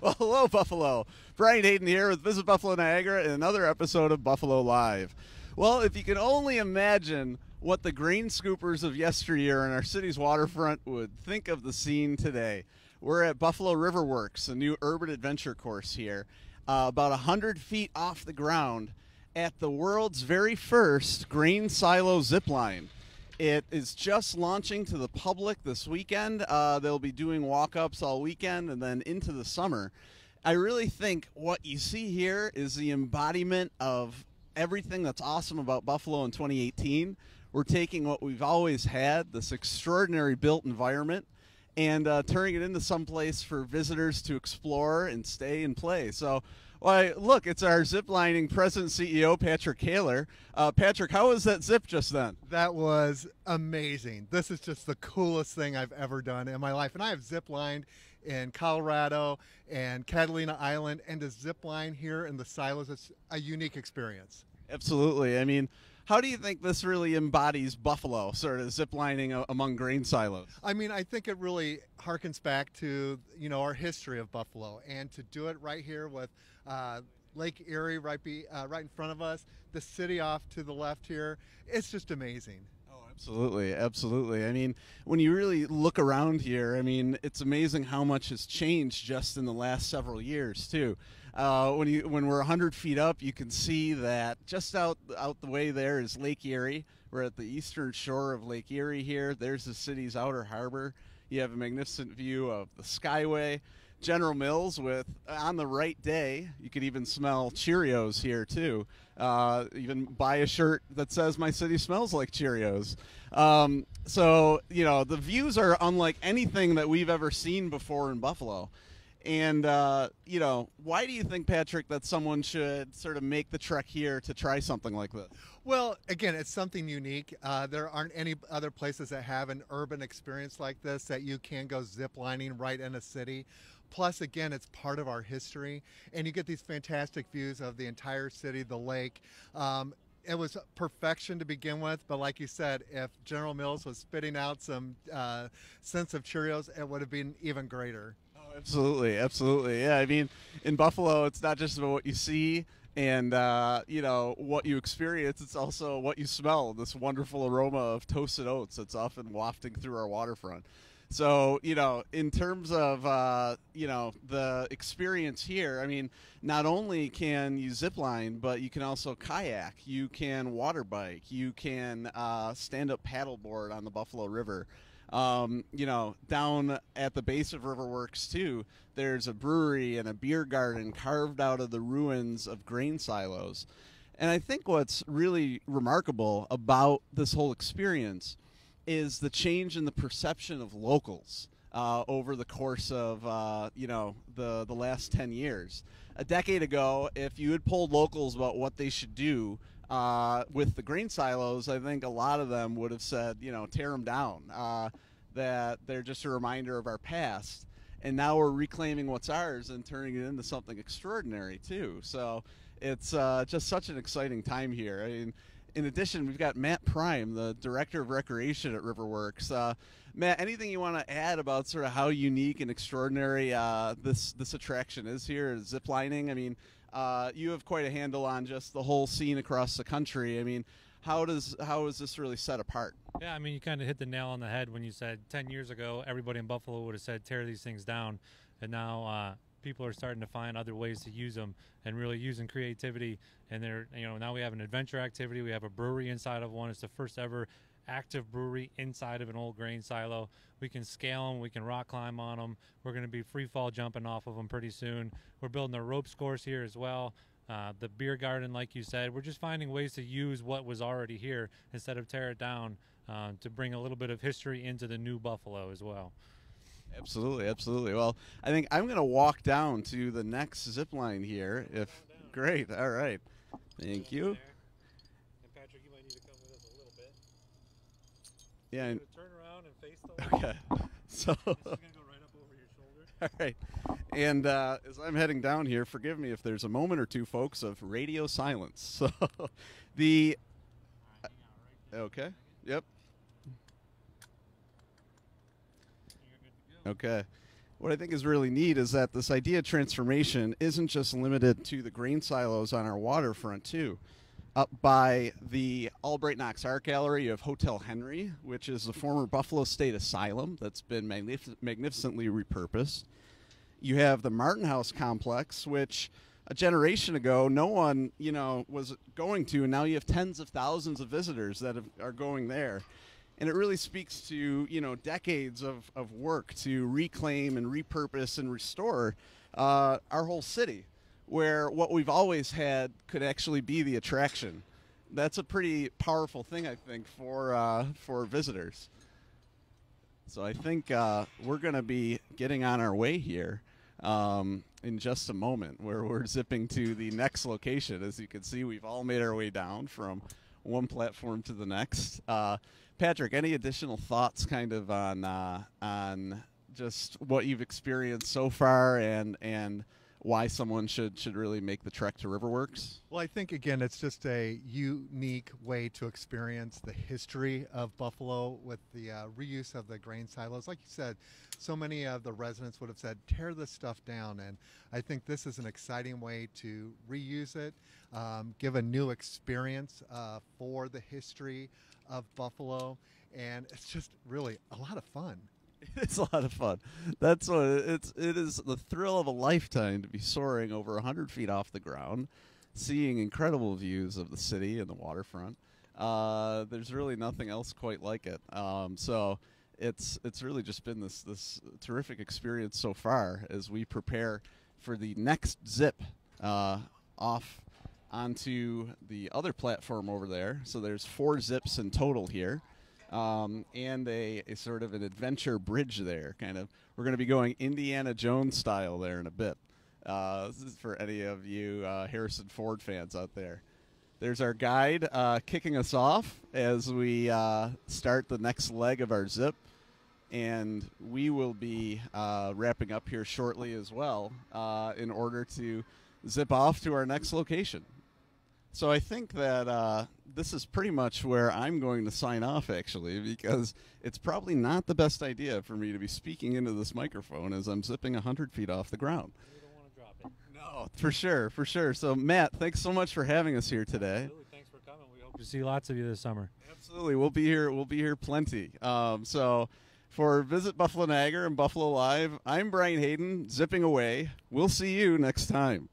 Well, hello, Buffalo. Brian Hayden here with Visit Buffalo Niagara and another episode of Buffalo Live. Well, if you can only imagine what the grain scoopers of yesteryear in our city's waterfront would think of the scene today. We're at Buffalo RiverWorks, a new urban adventure course here, about 100 feet off the ground at the world's very first grain silo zipline. It is just launching to the public this weekend. They'll be doing walk-ups all weekend and then into the summer. I really think what you see here is the embodiment of everything that's awesome about Buffalo in 2018. We're taking what we've always had, this extraordinary built environment, and turning it into someplace for visitors to explore and stay and play. So, why, look, it's our ziplining president and CEO, Patrick Kaler. Patrick, how was that zip just then? That was amazing. This is just the coolest thing I've ever done in my life. And I have ziplined in Colorado and Catalina Island, and to zipline here in the silos, it's a unique experience. Absolutely. I mean, how do you think this really embodies Buffalo, sort of ziplining among grain silos? I mean, I think it really harkens back to, our history of Buffalo, and to do it right here with Lake Erie right in front of us, the city off to the left here, it's just amazing. Oh, absolutely, absolutely. I mean, when you really look around here, I mean, it's amazing how much has changed just in the last several years, too. When we're 100 feet up, you can see that just out the way there is Lake Erie. We're at the eastern shore of Lake Erie here. There's the city's outer harbor. You have a magnificent view of the Skyway. General Mills with, on the right day, you could even smell Cheerios here too. Even buy a shirt that says my city smells like Cheerios. So, the views are unlike anything that we've ever seen before in Buffalo. And, why do you think, Patrick, that someone should sort of make the trek here to try something like this? Well, again, it's something unique. There aren't any other places that have an urban experience like this, that you can go ziplining right in a city. Plus, again, it's part of our history, and you get these fantastic views of the entire city, the lake. It was perfection to begin with, but like you said, if General Mills was spitting out some sense of Cheerios, it would have been even greater. Oh, absolutely, absolutely. Yeah, I mean, in Buffalo, it's not just about what you see and, what you experience. It's also what you smell, this wonderful aroma of toasted oats that's often wafting through our waterfront. So, in terms of, the experience here, I mean, not only can you zipline, but you can also kayak, you can water bike, you can stand-up paddleboard on the Buffalo River. Down at the base of RiverWorks, too, there's a brewery and a beer garden carved out of the ruins of grain silos. And I think what's really remarkable about this whole experience is the change in the perception of locals over the course of the last 10 years. A decade ago, if you had polled locals about what they should do with the grain silos, I think a lot of them would have said, tear them down, that they're just a reminder of our past. And now we're reclaiming what's ours and turning it into something extraordinary, too. So it's just such an exciting time here. I mean, in addition, we've got Matt Prime, the Director of Recreation at RiverWorks. Matt, anything you want to add about sort of how unique and extraordinary this attraction is here, ziplining? I mean, you have quite a handle on just the whole scene across the country. I mean, how is this really set apart? Yeah, I mean, you kind of hit the nail on the head when you said 10 years ago, everybody in Buffalo would have said, tear these things down. And now people are starting to find other ways to use them and really using creativity. And they're, now we have an adventure activity. We have a brewery inside of one. It's the first ever active brewery inside of an old grain silo. We can scale them. We can rock climb on them. We're going to be free fall jumping off of them pretty soon. We're building a ropes course here as well. The beer garden, like you said, we're just finding ways to use what was already here instead of tear it down, to bring a little bit of history into the new Buffalo as well. Absolutely, absolutely. Well, I think I'm going to walk down to the next zip line here. Great, all right. Thank you. And Patrick, you might need to come with us a little bit. Yeah. And turn around and face the wall. Okay. So. This is going to go right up over your shoulder. All right. And as I'm heading down here, forgive me if there's a moment or two, folks, of radio silence. So the. Okay. Yep. You're good to go. Okay. what I think is really neat is that this idea of transformation isn't just limited to the grain silos on our waterfront, too. Up by the Albright Knox Art Gallery, you have Hotel Henry, which is the former Buffalo State Asylum that's been magnificently repurposed. You have the Martin House Complex, which a generation ago no one, was going to, and now you have tens of thousands of visitors that are going there. And it really speaks to, decades of work to reclaim and repurpose and restore our whole city, where what we've always had could actually be the attraction. That's a pretty powerful thing, I think, for visitors. So I think we're going to be getting on our way here in just a moment, where we're zipping to the next location. As you can see, we've all made our way down from one platform to the next. Patrick, any additional thoughts kind of on just what you've experienced so far and why someone should really make the trek to RiverWorks? Well, I think, again, it's just a unique way to experience the history of Buffalo with the reuse of the grain silos. Like you said, so many of the residents would have said, tear this stuff down. And I think this is an exciting way to reuse it, give a new experience for the history of Buffalo. And it's just really a lot of fun. It's a lot of fun. That's what it is the thrill of a lifetime to be soaring over 100 feet off the ground, seeing incredible views of the city and the waterfront. There's really nothing else quite like it. So it's really just been this terrific experience so far as we prepare for the next zip off onto the other platform over there. So there's 4 zips in total here. And a sort of an adventure bridge there, kind of. We're going to be going Indiana Jones style there in a bit. This is for any of you Harrison Ford fans out there. There's our guide kicking us off as we start the next leg of our zip. And we will be wrapping up here shortly as well in order to zip off to our next location. So I think that this is pretty much where I'm going to sign off, actually, because it's probably not the best idea for me to be speaking into this microphone as I'm zipping 100 feet off the ground. We don't want to drop it. No, for sure. So, Matt, thanks so much for having us here today. Absolutely. Thanks for coming. We hope to see lots of you this summer. Absolutely. We'll be here plenty. So for Visit Buffalo Niagara and Buffalo Live, I'm Brian Hayden, zipping away. We'll see you next time.